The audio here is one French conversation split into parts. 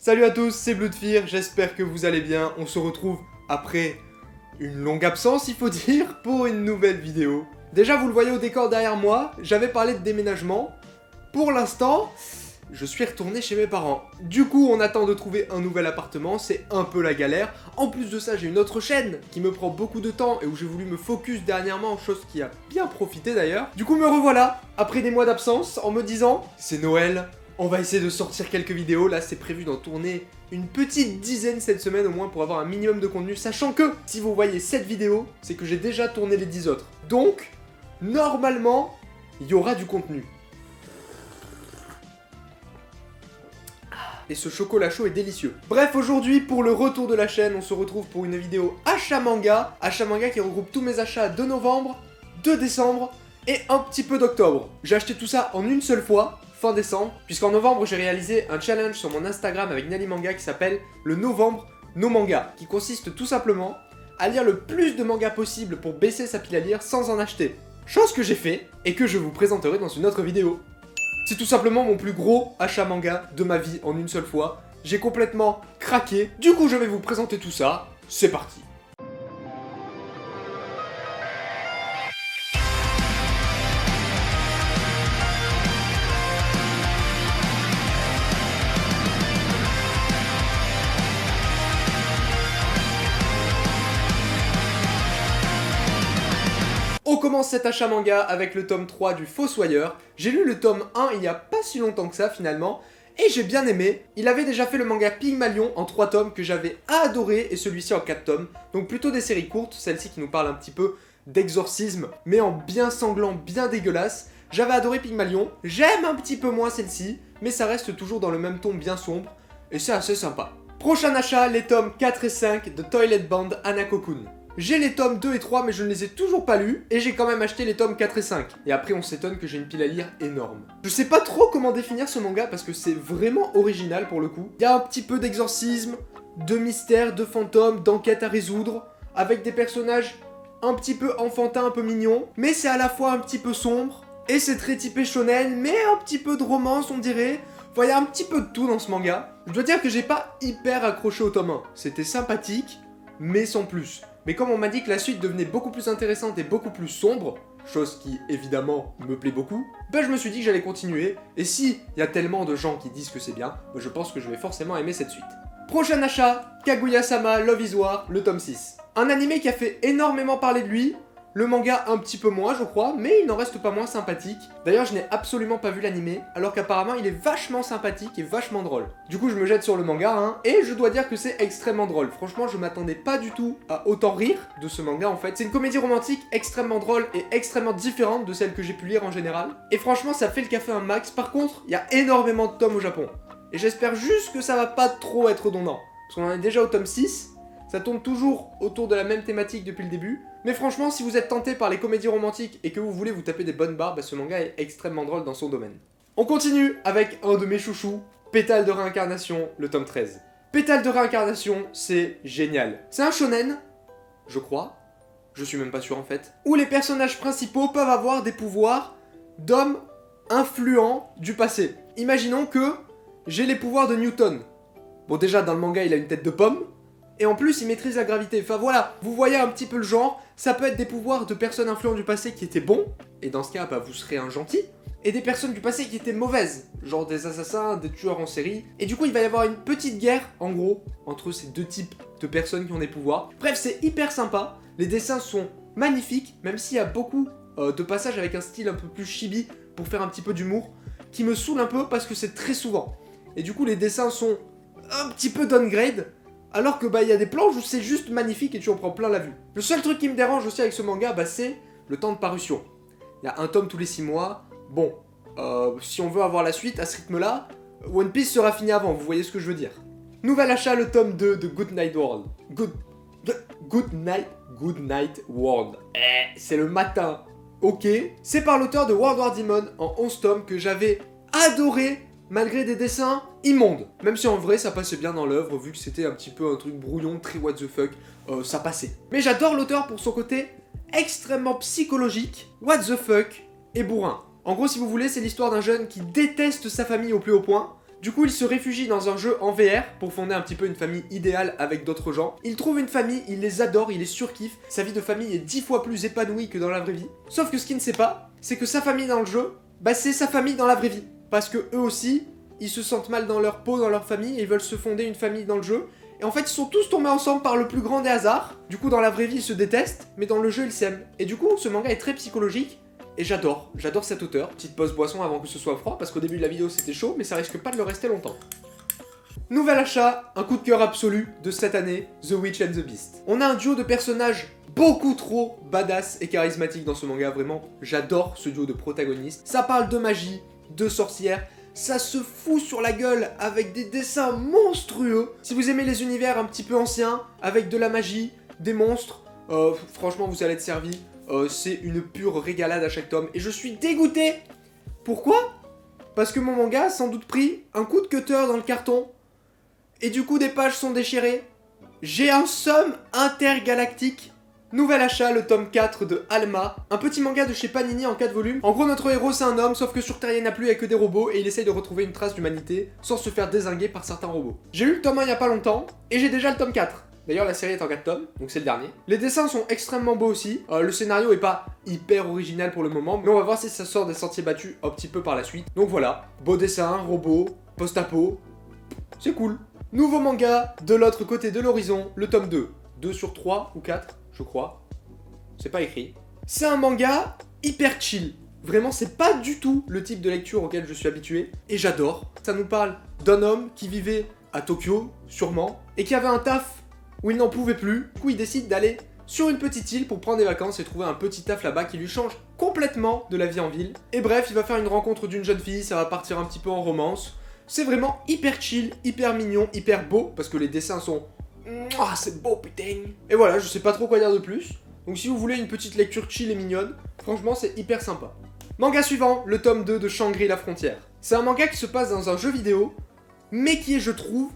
Salut à tous, c'est Bloodfear, j'espère que vous allez bien. On se retrouve après une longue absence, il faut dire, pour une nouvelle vidéo. Déjà, vous le voyez au décor derrière moi, j'avais parlé de déménagement. Pour l'instant, je suis retourné chez mes parents. Du coup, on attend de trouver un nouvel appartement, c'est un peu la galère. En plus de ça, j'ai une autre chaîne qui me prend beaucoup de temps et où j'ai voulu me focus dernièrement, chose qui a bien profité d'ailleurs. Du coup, me revoilà, après des mois d'absence, en me disant, c'est Noël, on va essayer de sortir quelques vidéos. Là, c'est prévu d'en tourner une petite dizaine cette semaine au moins pour avoir un minimum de contenu, sachant que si vous voyez cette vidéo, c'est que j'ai déjà tourné les 10 autres. Donc, normalement, il y aura du contenu. Et ce chocolat chaud est délicieux. Bref, aujourd'hui, pour le retour de la chaîne, on se retrouve pour une vidéo achat manga. Achat manga qui regroupe tous mes achats de novembre, de décembre et un petit peu d'octobre. J'ai acheté tout ça en une seule fois, fin décembre, puisqu'en novembre, j'ai réalisé un challenge sur mon Instagram avec Nali Manga qui s'appelle le Novembre No Manga, qui consiste tout simplement à lire le plus de mangas possible pour baisser sa pile à lire sans en acheter. Chose que j'ai fait et que je vous présenterai dans une autre vidéo. C'est tout simplement mon plus gros achat manga de ma vie en une seule fois. J'ai complètement craqué. Du coup, je vais vous présenter tout ça. C'est parti. On commence cet achat manga avec le tome 3 du Fossoyeur. J'ai lu le tome 1 il y a pas si longtemps que ça finalement, et j'ai bien aimé. Il avait déjà fait le manga Pygmalion en 3 tomes que j'avais adoré, et celui-ci en 4 tomes. Donc plutôt des séries courtes, celle-ci qui nous parle un petit peu d'exorcisme, mais en bien sanglant, bien dégueulasse. J'avais adoré Pygmalion, j'aime un petit peu moins celle-ci, mais ça reste toujours dans le même ton bien sombre, et c'est assez sympa. Prochain achat, les tomes 4 et 5 de Toilet Band Hanako-kun. J'ai les tomes 2 et 3 mais je ne les ai toujours pas lus, et j'ai quand même acheté les tomes 4 et 5. Et après on s'étonne que j'ai une pile à lire énorme. Je sais pas trop comment définir ce manga parce que c'est vraiment original pour le coup. Il y a un petit peu d'exorcisme, de mystère, de fantômes, d'enquête à résoudre, avec des personnages un petit peu enfantins, un peu mignons, mais c'est à la fois un petit peu sombre, et c'est très typé shonen, mais un petit peu de romance on dirait. Enfin, il y a un petit peu de tout dans ce manga. Je dois dire que j'ai pas hyper accroché au tome 1. C'était sympathique, mais sans plus. Mais comme on m'a dit que la suite devenait beaucoup plus intéressante et beaucoup plus sombre, chose qui évidemment me plaît beaucoup, ben je me suis dit que j'allais continuer, et si il y a tellement de gens qui disent que c'est bien, ben je pense que je vais forcément aimer cette suite. Prochain achat, Kaguya-sama Love is War, le tome 6. Un animé qui a fait énormément parler de lui, le manga un petit peu moins je crois, mais il n'en reste pas moins sympathique. D'ailleurs je n'ai absolument pas vu l'animé, alors qu'apparemment il est vachement sympathique et vachement drôle. Du coup je me jette sur le manga, hein, et je dois dire que c'est extrêmement drôle. Franchement je m'attendais pas du tout à autant rire de ce manga en fait. C'est une comédie romantique extrêmement drôle et extrêmement différente de celle que j'ai pu lire en général. Et franchement ça fait le café un max. Par contre, il y a énormément de tomes au Japon. Et j'espère juste que ça va pas trop être redondant. Parce qu'on en est déjà au tome 6, ça tourne toujours autour de la même thématique depuis le début. Mais franchement, si vous êtes tenté par les comédies romantiques et que vous voulez vous taper des bonnes barres, bah ce manga est extrêmement drôle dans son domaine. On continue avec un de mes chouchous, Pétale de réincarnation, le tome 13. Pétale de réincarnation, c'est génial. C'est un shonen, je crois, je suis même pas sûr en fait, où les personnages principaux peuvent avoir des pouvoirs d'hommes influents du passé. Imaginons que j'ai les pouvoirs de Newton. Bon déjà dans le manga il a une tête de pomme, et en plus il maîtrise la gravité. Enfin voilà, vous voyez un petit peu le genre, ça peut être des pouvoirs de personnes influentes du passé qui étaient bons, et dans ce cas bah vous serez un gentil, et des personnes du passé qui étaient mauvaises, genre des assassins, des tueurs en série, et du coup il va y avoir une petite guerre en gros entre ces deux types de personnes qui ont des pouvoirs. Bref c'est hyper sympa, les dessins sont magnifiques, même s'il y a beaucoup de passages avec un style un peu plus chibi pour faire un petit peu d'humour, qui me saoule un peu parce que c'est très souvent. Et du coup les dessins sont un petit peu downgrade, alors que bah il y a des planches où c'est juste magnifique et tu en prends plein la vue. Le seul truc qui me dérange aussi avec ce manga, bah c'est le temps de parution. Il y a un tome tous les 6 mois. Bon, si on veut avoir la suite à ce rythme-là, One Piece sera fini avant, vous voyez ce que je veux dire. Nouvel achat, le tome 2 de Good Night World. Good Night World. C'est le matin. Ok. C'est par l'auteur de World War Demon en 11 tomes que j'avais adoré malgré des dessins immondes. Même si en vrai ça passait bien dans l'œuvre, vu que c'était un petit peu un truc brouillon, très what the fuck, ça passait. Mais j'adore l'auteur pour son côté extrêmement psychologique, what the fuck et bourrin. En gros si vous voulez c'est l'histoire d'un jeune qui déteste sa famille au plus haut point, Du coup, il se réfugie dans un jeu en VR pour fonder un petit peu une famille idéale avec d'autres gens. Il trouve une famille, il les adore, il les surkiffe. Sa vie de famille est 10 fois plus épanouie que dans la vraie vie. Sauf que ce qu'il ne sait pas, c'est que sa famille dans le jeu, bah c'est sa famille dans la vraie vie. Parce que eux aussi, ils se sentent mal dans leur peau, dans leur famille, et ils veulent se fonder une famille dans le jeu. Et en fait, ils sont tous tombés ensemble par le plus grand des hasards. Du coup, dans la vraie vie, ils se détestent, mais dans le jeu, ils s'aiment. Et du coup, ce manga est très psychologique. Et j'adore cet auteur. Petite pause boisson avant que ce soit froid, parce qu'au début de la vidéo c'était chaud, mais ça risque pas de le rester longtemps. Nouvel achat, un coup de cœur absolu de cette année, The Witch and the Beast. On a un duo de personnages beaucoup trop badass et charismatique dans ce manga, vraiment, j'adore ce duo de protagonistes. Ça parle de magie, de sorcières, ça se fout sur la gueule avec des dessins monstrueux. Si vous aimez les univers un petit peu anciens, avec de la magie, des monstres, franchement vous allez être servi. C'est une pure régalade à chaque tome. Et je suis dégoûté. Pourquoi? Parce que mon manga a sans doute pris un coup de cutter dans le carton. Et du coup des pages sont déchirées. J'ai un somme intergalactique. Nouvel achat, le tome 4 de Alma. Un petit manga de chez Panini en 4 volumes. En gros notre héros c'est un homme, sauf que sur Terre il n'y a plus que des robots. Et il essaye de retrouver une trace d'humanité sans se faire dézinguer par certains robots. J'ai lu le tome 1 il n'y a pas longtemps. Et j'ai déjà le tome 4. D'ailleurs la série est en 4 tomes, donc c'est le dernier. Les dessins sont extrêmement beaux aussi, le scénario est pas hyper original pour le moment, mais on va voir si ça sort des sentiers battus un petit peu par la suite. Donc voilà, beau dessin, robot, post-apo, c'est cool. Nouveau manga, de l'autre côté de l'horizon, le tome 2. 2 sur 3 ou 4, je crois. C'est pas écrit. C'est un manga hyper chill. Vraiment, c'est pas du tout le type de lecture auquel je suis habitué, et j'adore. Ça nous parle d'un homme qui vivait à Tokyo, sûrement, et qui avait un taf où il n'en pouvait plus. Du coup, il décide d'aller sur une petite île pour prendre des vacances et trouver un petit taf là-bas qui lui change complètement de la vie en ville. Et bref, il va faire une rencontre d'une jeune fille, ça va partir un petit peu en romance. C'est vraiment hyper chill, hyper mignon, hyper beau, parce que les dessins sont... Ah, c'est beau, putain. Et voilà, je sais pas trop quoi dire de plus. Donc si vous voulez une petite lecture chill et mignonne, franchement, c'est hyper sympa. Manga suivant, le tome 2 de Shangri-La Frontière. C'est un manga qui se passe dans un jeu vidéo, mais qui est, je trouve,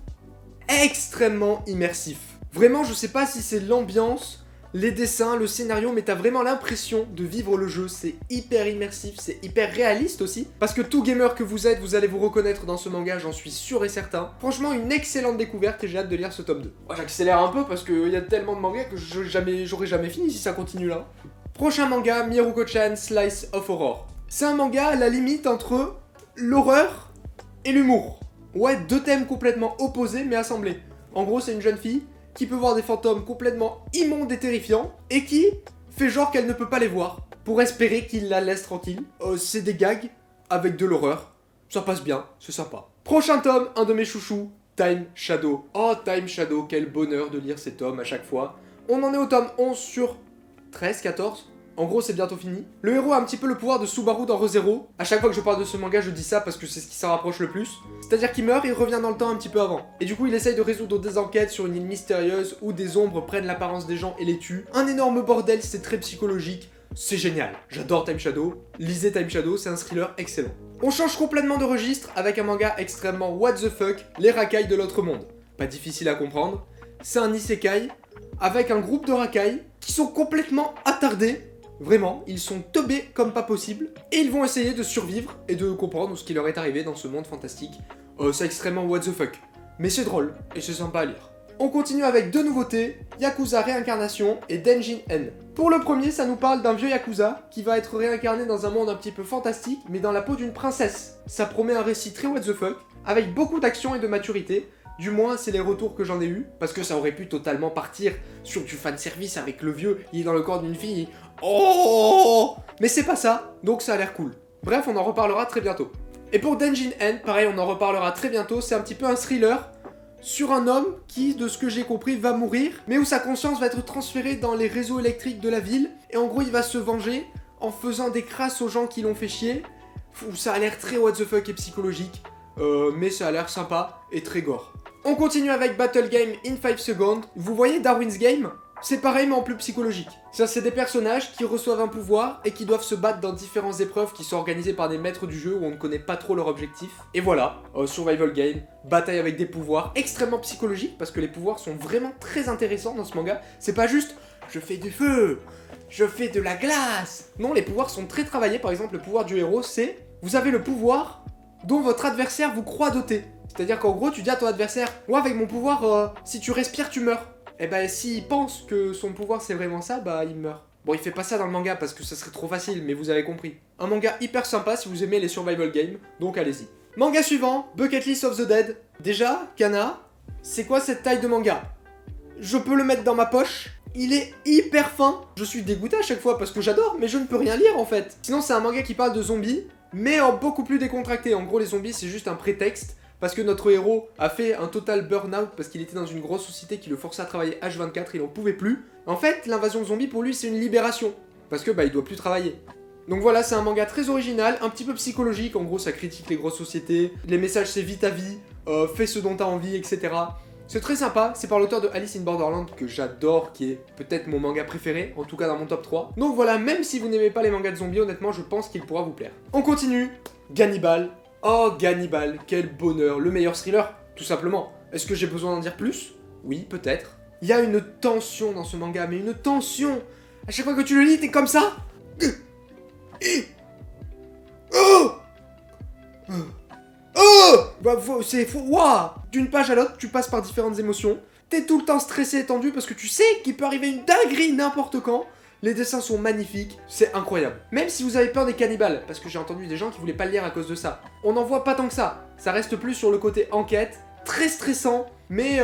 extrêmement immersif. Vraiment, je sais pas si c'est l'ambiance, les dessins, le scénario, mais t'as vraiment l'impression de vivre le jeu. C'est hyper immersif, c'est hyper réaliste aussi. Parce que tout gamer que vous êtes, vous allez vous reconnaître dans ce manga, j'en suis sûr et certain. Franchement, une excellente découverte et j'ai hâte de lire ce tome 2. Moi, j'accélère un peu parce qu'il y a tellement de mangas que j'aurais jamais fini si ça continue là. Prochain manga, Miruko-chan Slice of Horror. C'est un manga à la limite entre l'horreur et l'humour. Ouais, deux thèmes complètement opposés mais assemblés. En gros, c'est une jeune fille qui peut voir des fantômes complètement immondes et terrifiants, et qui fait genre qu'elle ne peut pas les voir, pour espérer qu'il la laisse tranquille. C'est des gags avec de l'horreur, ça passe bien, c'est sympa. Prochain tome, un de mes chouchous, Time Shadow. Oh, Time Shadow, quel bonheur de lire ces tomes à chaque fois. On en est au tome 11 sur 13, 14. En gros, c'est bientôt fini. Le héros a un petit peu le pouvoir de Subaru dans Re:Zero. À chaque fois que je parle de ce manga, je dis ça parce que c'est ce qui s'en rapproche le plus. C'est-à-dire qu'il meurt et il revient dans le temps un petit peu avant. Et du coup, il essaye de résoudre des enquêtes sur une île mystérieuse où des ombres prennent l'apparence des gens et les tuent. Un énorme bordel, c'est très psychologique. C'est génial. J'adore Time Shadow. Lisez Time Shadow, c'est un thriller excellent. On change complètement de registre avec un manga extrêmement what the fuck, les racailles de l'autre monde. Pas difficile à comprendre. C'est un isekai avec un groupe de racailles qui sont complètement attardés. Vraiment, ils sont teubés comme pas possible, et ils vont essayer de survivre et de comprendre ce qui leur est arrivé dans ce monde fantastique. C'est extrêmement what the fuck, mais c'est drôle, et c'est sympa à lire. On continue avec deux nouveautés, Yakuza Réincarnation et Denjin N. Pour le premier, ça nous parle d'un vieux Yakuza qui va être réincarné dans un monde un petit peu fantastique, mais dans la peau d'une princesse. Ça promet un récit très what the fuck, avec beaucoup d'action et de maturité. Du moins, c'est les retours que j'en ai eu, parce que ça aurait pu totalement partir sur du fanservice avec le vieux, il est dans le corps d'une fille, oh! Mais c'est pas ça, donc ça a l'air cool. Bref, on en reparlera très bientôt. Et pour Denjin N, pareil, on en reparlera très bientôt, c'est un petit peu un thriller sur un homme qui, de ce que j'ai compris, va mourir, mais où sa conscience va être transférée dans les réseaux électriques de la ville, et en gros, il va se venger en faisant des crasses aux gens qui l'ont fait chier. Ça a l'air très what the fuck et psychologique, mais ça a l'air sympa et très gore. On continue avec Battle Game in 5 Seconds. Vous voyez Darwin's Game? C'est pareil mais en plus psychologique. Ça, c'est des personnages qui reçoivent un pouvoir et qui doivent se battre dans différentes épreuves qui sont organisées par des maîtres du jeu où on ne connaît pas trop leur objectif. Et voilà, survival game, bataille avec des pouvoirs extrêmement psychologiques parce que les pouvoirs sont vraiment très intéressants dans ce manga. C'est pas juste je fais du feu, je fais de la glace. Non, les pouvoirs sont très travaillés. Par exemple, le pouvoir du héros, c'est vous avez le pouvoir dont votre adversaire vous croit doté. C'est-à-dire qu'en gros, tu dis à ton adversaire, moi avec mon pouvoir, si tu respires, tu meurs. Et bah s'il pense que son pouvoir c'est vraiment ça, bah il meurt. Bon, il fait pas ça dans le manga parce que ça serait trop facile, mais vous avez compris. Un manga hyper sympa si vous aimez les survival games, donc allez-y. Manga suivant, Bucket List of the Dead. Déjà, Kana, c'est quoi cette taille de manga? Je peux le mettre dans ma poche. Il est hyper fin. Je suis dégoûté à chaque fois parce que j'adore, mais je ne peux rien lire en fait. Sinon, c'est un manga qui parle de zombies, mais en beaucoup plus décontracté. En gros, les zombies, c'est juste un prétexte. Parce que notre héros a fait un total burn-out parce qu'il était dans une grosse société qui le forçait à travailler H24, il en pouvait plus. En fait, l'invasion zombie pour lui c'est une libération. Parce que il doit plus travailler. Donc voilà, c'est un manga très original, un petit peu psychologique, en gros ça critique les grosses sociétés, les messages c'est vis ta vie, fais ce dont t'as envie, etc. C'est très sympa, c'est par l'auteur de Alice in Borderland que j'adore, qui est peut-être mon manga préféré, en tout cas dans mon top 3. Donc voilà, même si vous n'aimez pas les mangas de zombies, honnêtement je pense qu'il pourra vous plaire. On continue, Gannibal. Oh, Gannibal, quel bonheur, le meilleur thriller, tout simplement. Est-ce que j'ai besoin d'en dire plus? Oui, peut-être. Il y a une tension dans ce manga, mais une tension. À chaque fois que tu le lis, t'es comme ça. Oh, oh, bah, c'est fou. Waouh. D'une page à l'autre, tu passes par différentes émotions. T'es tout le temps stressé et tendu parce que tu sais qu'il peut arriver une dinguerie n'importe quand. Les dessins sont magnifiques, c'est incroyable. Même si vous avez peur des cannibales, parce que j'ai entendu des gens qui voulaient pas le lire à cause de ça, on n'en voit pas tant que ça. Ça reste plus sur le côté enquête, très stressant, mais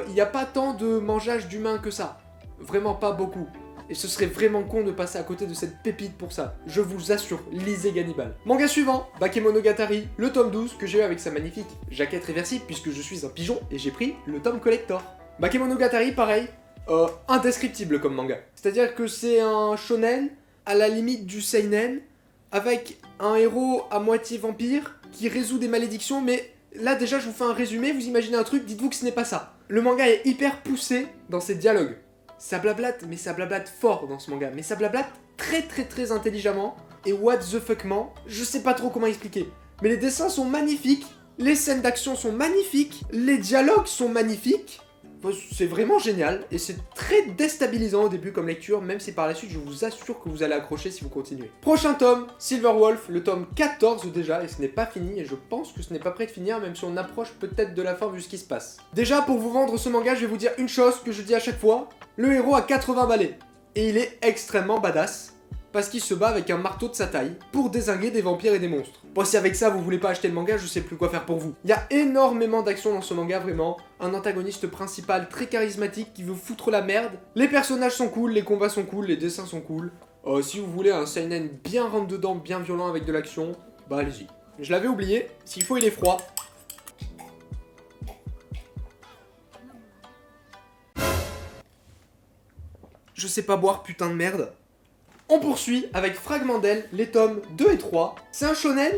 il n'y a pas tant de mangeage d'humains que ça. Vraiment pas beaucoup. Et ce serait vraiment con de passer à côté de cette pépite pour ça. Je vous assure, lisez Gannibal. Manga suivant, Bakemonogatari, le tome 12 que j'ai eu avec sa magnifique jaquette réversible puisque je suis un pigeon et j'ai pris le tome collector. Bakemonogatari, pareil. Indescriptible comme manga. C'est-à-dire que c'est un shonen à la limite du seinen avec un héros à moitié vampire qui résout des malédictions, mais là déjà je vous fais un résumé, vous imaginez un truc, dites-vous que ce n'est pas ça. Le manga est hyper poussé dans ses dialogues. Ça blablate, mais ça blablate fort dans ce manga, mais ça blablate très intelligemment et what the fuckment, je sais pas trop comment expliquer. Mais les dessins sont magnifiques, les scènes d'action sont magnifiques, les dialogues sont magnifiques. C'est vraiment génial et c'est très déstabilisant au début comme lecture, même si par la suite je vous assure que vous allez accrocher si vous continuez. Prochain tome, Silver Wolf, le tome 14 déjà, et ce n'est pas fini, et je pense que ce n'est pas prêt de finir, même si on approche peut-être de la fin vu ce qui se passe. Déjà, pour vous vendre ce manga, je vais vous dire une chose que je dis à chaque fois, le héros a 80 balais, et il est extrêmement badass, parce qu'il se bat avec un marteau de sa taille pour dézinguer des vampires et des monstres. Bon, si avec ça vous voulez pas acheter le manga, je sais plus quoi faire pour vous. Il y a énormément d'action dans ce manga, vraiment. Un antagoniste principal très charismatique qui veut foutre la merde. Les personnages sont cool, les combats sont cool, les dessins sont cool. Si vous voulez un seinen bien rentre dedans, bien violent avec de l'action, bah allez-y. Je l'avais oublié, s'il faut il est froid. Je sais pas boire, putain de merde. On poursuit avec Fragment d'elle, les tomes 2 et 3. C'est un shonen,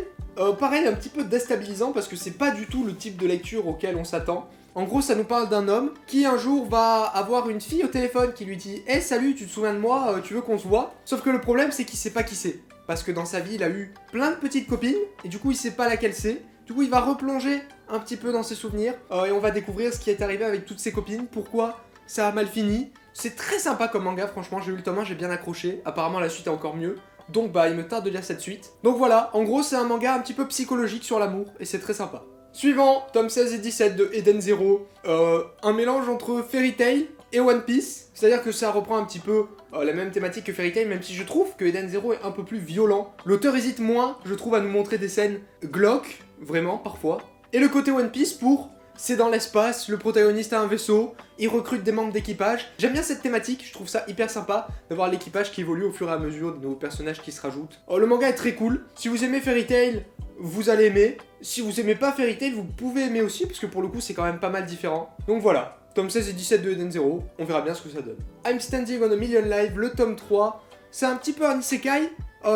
pareil un petit peu déstabilisant parce que c'est pas du tout le type de lecture auquel on s'attend. En gros, ça nous parle d'un homme qui un jour va avoir une fille au téléphone qui lui dit « Hey salut, tu te souviens de moi, tu veux qu'on se voit ?» Sauf que le problème c'est qu'il sait pas qui c'est. Parce que dans sa vie il a eu plein de petites copines et du coup il sait pas laquelle c'est. Du coup il va replonger un petit peu dans ses souvenirs et on va découvrir ce qui est arrivé avec toutes ses copines, pourquoi ça a mal fini. C'est très sympa comme manga, franchement, j'ai eu le tome 1, j'ai bien accroché. Apparemment, la suite est encore mieux. Donc, il me tarde de lire cette suite. Donc voilà, en gros, c'est un manga un petit peu psychologique sur l'amour, et c'est très sympa. Suivant, tome 16 et 17 de Eden Zero. Un mélange entre Fairy Tail et One Piece. C'est-à-dire que ça reprend un petit peu la même thématique que Fairy Tail, même si je trouve que Eden Zero est un peu plus violent. L'auteur hésite moins, je trouve, à nous montrer des scènes glauques, vraiment, parfois. Et le côté One Piece pour... C'est dans l'espace, le protagoniste a un vaisseau, il recrute des membres d'équipage. J'aime bien cette thématique, je trouve ça hyper sympa d'avoir l'équipage qui évolue au fur et à mesure, de nouveaux personnages qui se rajoutent. Le manga est très cool, si vous aimez Fairy Tail, vous allez aimer. Si vous aimez pas Fairy Tail, vous pouvez aimer aussi, parce que pour le coup c'est quand même pas mal différent. Donc voilà, tome 16 et 17 de Eden Zero, on verra bien ce que ça donne. I'm Standing on a Million Lives, le tome 3, c'est un petit peu un isekai,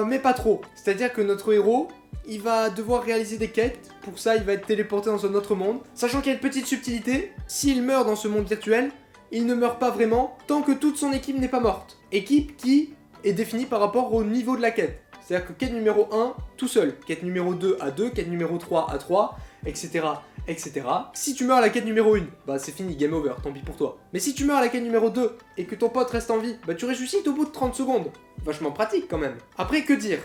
mais pas trop. C'est-à-dire que notre héros... il va devoir réaliser des quêtes, pour ça il va être téléporté dans un autre monde. Sachant qu'il y a une petite subtilité, s'il meurt dans ce monde virtuel, il ne meurt pas vraiment tant que toute son équipe n'est pas morte. Équipe qui est définie par rapport au niveau de la quête. C'est-à-dire que quête numéro 1, tout seul. Quête numéro 2 à 2, quête numéro 3 à 3, etc. etc. Si tu meurs à la quête numéro 1, bah c'est fini, game over, tant pis pour toi. Mais si tu meurs à la quête numéro 2 et que ton pote reste en vie, bah tu ressuscites au bout de 30 secondes. Vachement pratique quand même. Après, que dire ?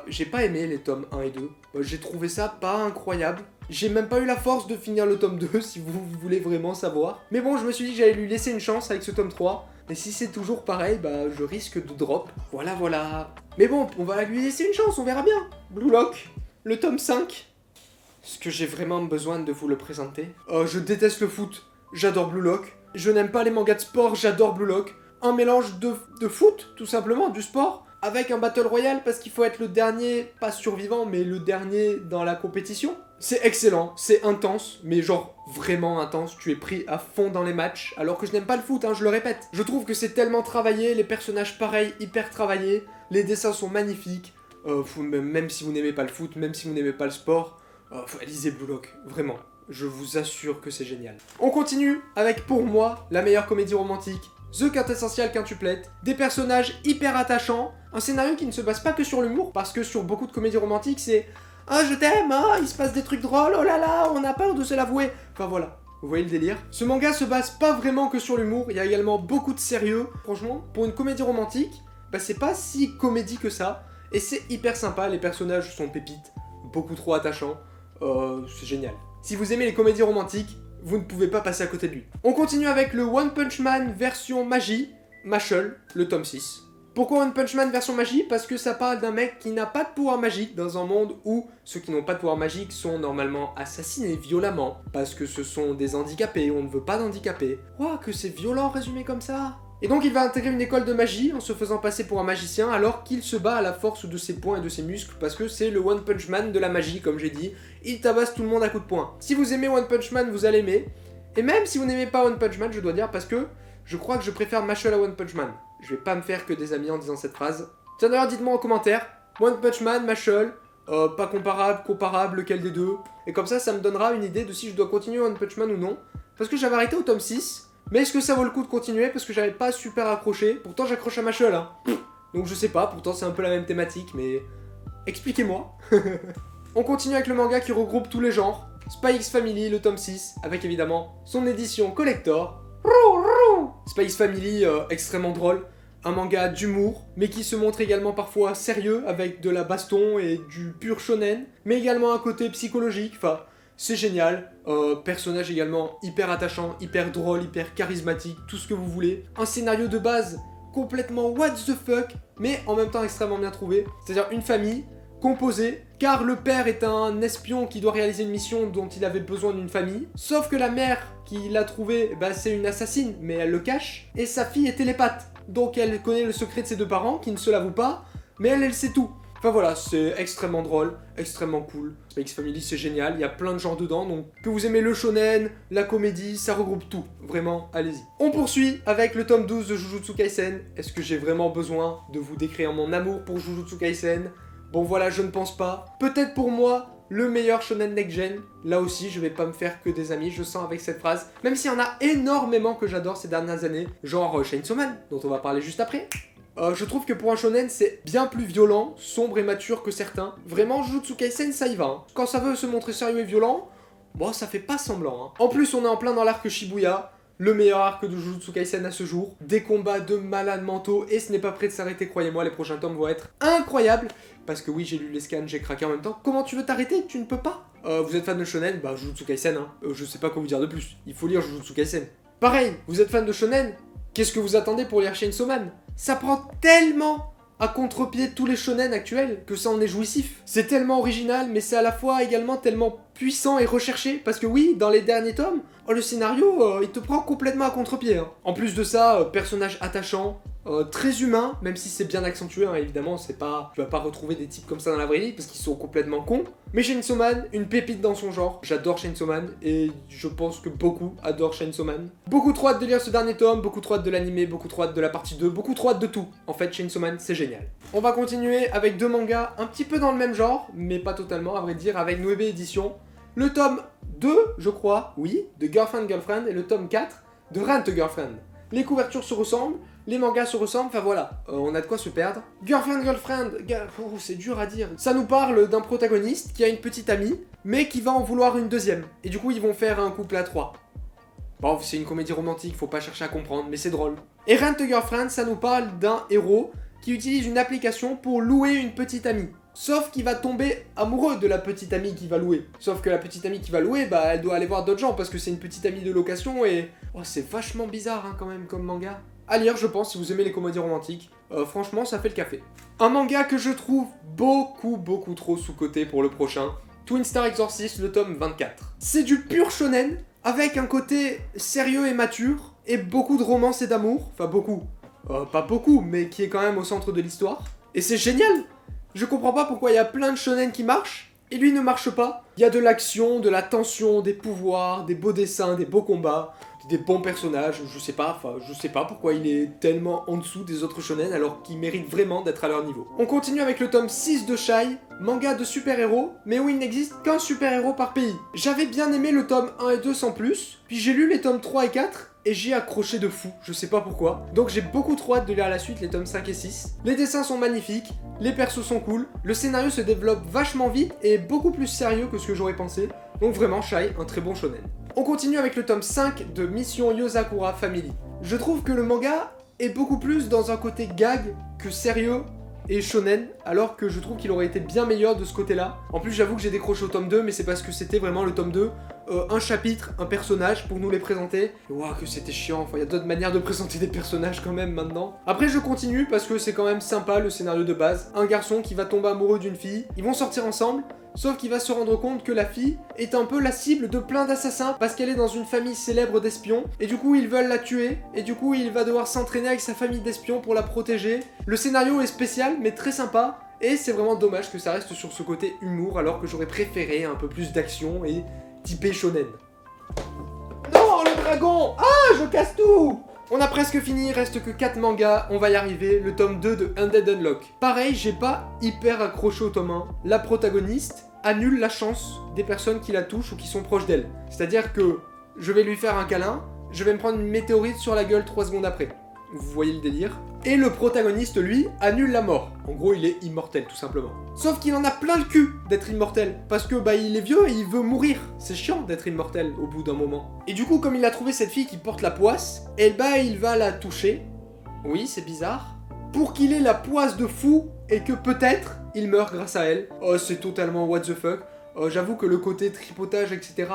J'ai pas aimé les tomes 1 et 2. J'ai trouvé ça pas incroyable. J'ai même pas eu la force de finir le tome 2 si vous voulez vraiment savoir. Mais bon, je me suis dit que j'allais lui laisser une chance avec ce tome 3. Et si c'est toujours pareil, bah je risque de drop. Voilà, voilà. Mais bon, on va lui laisser une chance, on verra bien. Blue Lock, le tome 5. Est-ce que j'ai vraiment besoin de vous le présenter? Oh, je déteste le foot, j'adore Blue Lock. Je n'aime pas les mangas de sport, j'adore Blue Lock. Un mélange de foot, tout simplement, du sport, avec un Battle Royale parce qu'il faut être le dernier, pas survivant, mais le dernier dans la compétition. C'est excellent, c'est intense, mais genre vraiment intense, tu es pris à fond dans les matchs, alors que je n'aime pas le foot, hein, je le répète. Je trouve que c'est tellement travaillé, les personnages pareils, hyper travaillés, les dessins sont magnifiques, même si vous n'aimez pas le foot, même si vous n'aimez pas le sport, lisez Blue Lock, vraiment. Je vous assure que c'est génial. On continue avec, pour moi, la meilleure comédie romantique, The Quintessential Quintuplette, des personnages hyper attachants, un scénario qui ne se base pas que sur l'humour, parce que sur beaucoup de comédies romantiques, c'est « Ah, je t'aime, ah, il se passe des trucs drôles, oh là là, on a peur de se l'avouer ». Enfin voilà, vous voyez le délire. Ce manga se base pas vraiment que sur l'humour, il y a également beaucoup de sérieux. Franchement, pour une comédie romantique, bah c'est pas si comédie que ça, et c'est hyper sympa, les personnages sont pépites, beaucoup trop attachants, c'est génial. Si vous aimez les comédies romantiques, vous ne pouvez pas passer à côté de lui. On continue avec le One Punch Man version magie, Mashle, le tome 6. Pourquoi One Punch Man version magie? Parce que ça parle d'un mec qui n'a pas de pouvoir magique dans un monde où ceux qui n'ont pas de pouvoir magique sont normalement assassinés violemment. Parce que ce sont des handicapés, on ne veut pas d'handicapés. Ouah, que c'est violent résumé comme ça. Et donc il va intégrer une école de magie en se faisant passer pour un magicien alors qu'il se bat à la force de ses poings et de ses muscles parce que c'est le One Punch Man de la magie comme j'ai dit. Il tabasse tout le monde à coups de poing. Si vous aimez One Punch Man, vous allez aimer. Et même si vous n'aimez pas One Punch Man, je dois dire parce que je crois que je préfère Mashle à One Punch Man. Je vais pas me faire que des amis en disant cette phrase. Tiens d'ailleurs dites-moi en commentaire, One Punch Man, Mashle, pas comparable, comparable, lequel des deux. Et comme ça me donnera une idée de si je dois continuer One Punch Man ou non. Parce que j'avais arrêté au tome 6. Mais est-ce que ça vaut le coup de continuer? Parce que j'avais pas super accroché. Pourtant j'accroche à Mashle, hein. Donc je sais pas, pourtant c'est un peu la même thématique, mais... Expliquez-moi. On continue avec le manga qui regroupe tous les genres. Spy X Family, le tome 6, avec évidemment son édition collector. Spy X Family, extrêmement drôle. Un manga d'humour, mais qui se montre également parfois sérieux, avec de la baston et du pur shonen. Mais également un côté psychologique, enfin... C'est génial, personnage également hyper attachant, hyper drôle, hyper charismatique, tout ce que vous voulez. Un scénario de base complètement what the fuck, mais en même temps extrêmement bien trouvé. C'est-à-dire une famille composée, car le père est un espion qui doit réaliser une mission dont il avait besoin d'une famille. Sauf que la mère qui l'a trouvé, bah, c'est une assassine, mais elle le cache. Et sa fille est télépathe, donc elle connaît le secret de ses deux parents, qui ne se l'avouent pas, mais elle sait tout. Enfin voilà, c'est extrêmement drôle, extrêmement cool. Spy X Family, c'est génial, il y a plein de genres dedans, donc que vous aimez le shonen, la comédie, ça regroupe tout. Vraiment, allez-y. On poursuit avec le tome 12 de Jujutsu Kaisen. Est-ce que j'ai vraiment besoin de vous décrire mon amour pour Jujutsu Kaisen? Bon voilà, je ne pense pas. Peut-être pour moi, le meilleur shonen next-gen. Là aussi, je vais pas me faire que des amis, je sens avec cette phrase. Même s'il y en a énormément que j'adore ces dernières années, genre Chainsaw Man, dont on va parler juste après. Je trouve que pour un shonen, c'est bien plus violent, sombre et mature que certains. Vraiment, Jujutsu Kaisen, ça y va. Hein. Quand ça veut se montrer sérieux et violent, bon, ça fait pas semblant. Hein. En plus, on est en plein dans l'arc Shibuya, le meilleur arc de Jujutsu Kaisen à ce jour. Des combats de malades mentaux, et ce n'est pas prêt de s'arrêter, croyez-moi, les prochains tomes vont être incroyables. Parce que oui, j'ai lu les scans, j'ai craqué en même temps. Comment tu veux t'arrêter? Tu ne peux pas. Vous êtes fan de shonen? Bah, Jujutsu Kaisen, hein. Je sais pas quoi vous dire de plus. Il faut lire Jujutsu Kaisen. Pareil, vous êtes fan de shonen? Qu'est-ce que vous attendez pour lire Chainsaw Man? Ça prend tellement à contre-pied tous les shonen actuels que ça en est jouissif. C'est tellement original, mais c'est à la fois également tellement puissant et recherché, parce que oui, dans les derniers tomes, le scénario, il te prend complètement à contre-pied. Hein. En plus de ça, personnage attachant, très humain, même si c'est bien accentué, hein, évidemment, c'est pas... Tu vas pas retrouver des types comme ça dans la vraie vie, parce qu'ils sont complètement cons. Mais Chainsaw Man, une pépite dans son genre, j'adore Chainsaw Man, et je pense que beaucoup adorent Chainsaw Man. Beaucoup trop hâte de lire ce dernier tome, beaucoup trop hâte de l'animé, beaucoup trop hâte de la partie 2, beaucoup trop hâte de tout. En fait, Chainsaw Man, c'est génial. On va continuer avec deux mangas un petit peu dans le même genre, mais pas totalement, à vrai dire, avec Noebe Édition. Le tome 2, je crois, oui, de Girlfriend Girlfriend, et le tome 4 de Rent a Girlfriend. Les couvertures se ressemblent, les mangas se ressemblent, enfin voilà, on a de quoi se perdre. Girlfriend, c'est dur à dire. Ça nous parle d'un protagoniste qui a une petite amie, mais qui va en vouloir une deuxième. Et du coup, ils vont faire un couple à trois. Bon, c'est une comédie romantique, faut pas chercher à comprendre, mais c'est drôle. Et Rent a Girlfriend, ça nous parle d'un héros qui utilise une application pour louer une petite amie. Sauf qu'il va tomber amoureux de la petite amie qui va louer. Sauf que la petite amie qui va louer, bah elle doit aller voir d'autres gens parce que c'est une petite amie de location et... Oh, c'est vachement bizarre hein, quand même comme manga. À lire je pense si vous aimez les comédies romantiques. Franchement ça fait le café. Un manga que je trouve beaucoup trop sous-coté pour le prochain. Twin Star Exorcist, le tome 24. C'est du pur shonen, avec un côté sérieux et mature, et beaucoup de romance et d'amour. Enfin beaucoup. Pas beaucoup, mais qui est quand même au centre de l'histoire. Et c'est génial. Je comprends pas pourquoi il y a plein de shonen qui marchent, et lui ne marche pas. Il y a de l'action, de la tension, des pouvoirs, des beaux dessins, des beaux combats, des bons personnages, je sais pas pourquoi il est tellement en dessous des autres shonen alors qu'il mérite vraiment d'être à leur niveau. On continue avec le tome 6 de Shai, manga de super-héros, mais où il n'existe qu'un super-héros par pays. J'avais bien aimé le tome 1 et 2 sans plus, puis j'ai lu les tomes 3 et 4, et j'y ai accroché de fou, je sais pas pourquoi. Donc j'ai beaucoup trop hâte de lire la suite, les tomes 5 et 6. Les dessins sont magnifiques, les persos sont cool, le scénario se développe vachement vite et est beaucoup plus sérieux que ce que j'aurais pensé. Donc vraiment Shai, un très bon shonen. On continue avec le tome 5 de Mission Yozakura Family. Je trouve que le manga est beaucoup plus dans un côté gag que sérieux et shonen, alors que je trouve qu'il aurait été bien meilleur de ce côté-là. En plus j'avoue que j'ai décroché au tome 2, mais c'est parce que c'était vraiment le tome 2, un chapitre, un personnage pour nous les présenter. Waouh que c'était chiant, enfin il y a d'autres manières de présenter des personnages quand même maintenant. Après je continue parce que c'est quand même sympa le scénario de base. Un garçon qui va tomber amoureux d'une fille, ils vont sortir ensemble, sauf qu'il va se rendre compte que la fille est un peu la cible de plein d'assassins parce qu'elle est dans une famille célèbre d'espions et du coup ils veulent la tuer et du coup il va devoir s'entraîner avec sa famille d'espions pour la protéger. Le scénario est spécial mais très sympa et c'est vraiment dommage que ça reste sur ce côté humour alors que j'aurais préféré un peu plus d'action et typé shonen. Non le dragon! Ah je casse tout! On a presque fini, il reste que 4 mangas, on va y arriver, le tome 2 de Undead Unlock. Pareil, j'ai pas hyper accroché au tome 1. La protagoniste annule la chance des personnes qui la touchent ou qui sont proches d'elle. C'est-à-dire que je vais lui faire un câlin, je vais me prendre une météorite sur la gueule 3 secondes après. Vous voyez le délire? Et le protagoniste, lui, annule la mort. En gros, il est immortel, tout simplement. Sauf qu'il en a plein le cul d'être immortel. Parce que, bah, il est vieux et il veut mourir. C'est chiant d'être immortel au bout d'un moment. Et du coup, comme il a trouvé cette fille qui porte la poisse, et bah, il va la toucher. Oui, c'est bizarre. Pour qu'il ait la poisse de fou et que peut-être, il meurt grâce à elle. Oh, c'est totalement what the fuck. J'avoue que le côté tripotage, etc.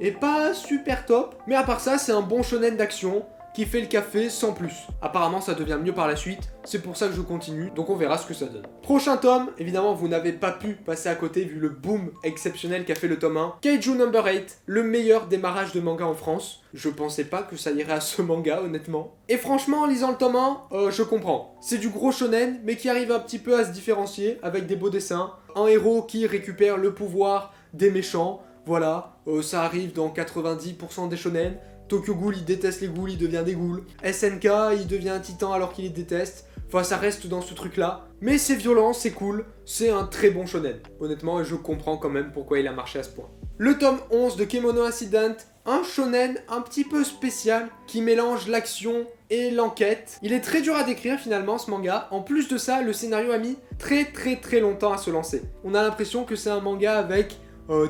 est pas super top. Mais à part ça, c'est un bon shonen d'action qui fait le café sans plus. Apparemment ça devient mieux par la suite, c'est pour ça que je continue, donc on verra ce que ça donne. Prochain tome, évidemment vous n'avez pas pu passer à côté vu le boom exceptionnel qu'a fait le tome 1. Kaiju Number 8, le meilleur démarrage de manga en France. Je pensais pas que ça irait à ce manga honnêtement. Et franchement en lisant le tome 1, je comprends. C'est du gros shonen, mais qui arrive un petit peu à se différencier avec des beaux dessins. Un héros qui récupère le pouvoir des méchants, voilà, ça arrive dans 90% des shonen. Tokyo Ghoul, il déteste les ghouls, il devient des ghouls. SNK, il devient un titan alors qu'il les déteste. Enfin, ça reste dans ce truc-là. Mais c'est violent, c'est cool, c'est un très bon shonen. Honnêtement, je comprends quand même pourquoi il a marché à ce point. Le tome 11 de Kemono Incident, un shonen un petit peu spécial qui mélange l'action et l'enquête. Il est très dur à décrire finalement ce manga. En plus de ça, le scénario a mis très longtemps à se lancer. On a l'impression que c'est un manga avec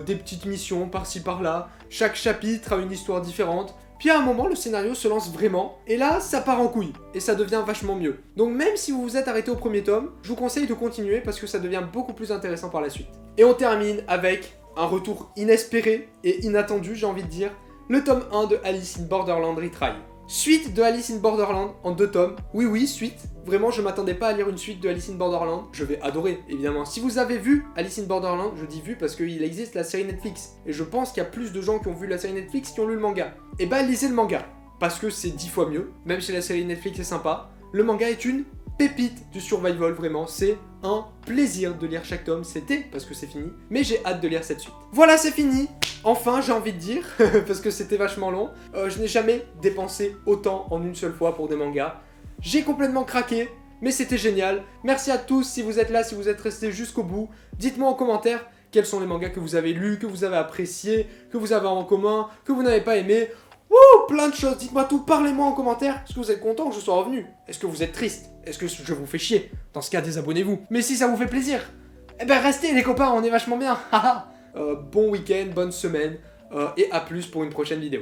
des petites missions par-ci par-là. Chaque chapitre a une histoire différente. Puis à un moment, le scénario se lance vraiment, et là, ça part en couille, et ça devient vachement mieux. Donc même si vous vous êtes arrêté au premier tome, je vous conseille de continuer parce que ça devient beaucoup plus intéressant par la suite. Et on termine avec un retour inespéré et inattendu, j'ai envie de dire, le tome 1 de Alice in Borderland Retry. Suite de Alice in Borderland en 2 tomes. Oui, suite. Vraiment, je m'attendais pas à lire une suite de Alice in Borderland. Je vais adorer, évidemment. Si vous avez vu Alice in Borderland, je dis vu parce qu'il existe la série Netflix. Et je pense qu'il y a plus de gens qui ont vu la série Netflix qui ont lu le manga. Et bah, lisez le manga. Parce que c'est 10 fois mieux. Même si la série Netflix est sympa. Le manga est une pépite du survival, vraiment. C'est un plaisir de lire chaque tome. C'était parce que c'est fini. Mais j'ai hâte de lire cette suite. Voilà, c'est fini. Enfin, j'ai envie de dire, parce que c'était vachement long, je n'ai jamais dépensé autant en une seule fois pour des mangas. J'ai complètement craqué, mais c'était génial. Merci à tous si vous êtes là, si vous êtes restés jusqu'au bout. Dites-moi en commentaire quels sont les mangas que vous avez lus, que vous avez appréciés, que vous avez en commun, que vous n'avez pas aimé. Wouh, plein de choses, dites-moi tout, parlez-moi en commentaire. Est-ce que vous êtes content que je sois revenu? Est-ce que vous êtes triste? Est-ce que je vous fais chier? Dans ce cas, désabonnez-vous. Mais si ça vous fait plaisir, eh ben restez les copains, on est vachement bien. Bon week-end, bonne semaine, et à plus pour une prochaine vidéo.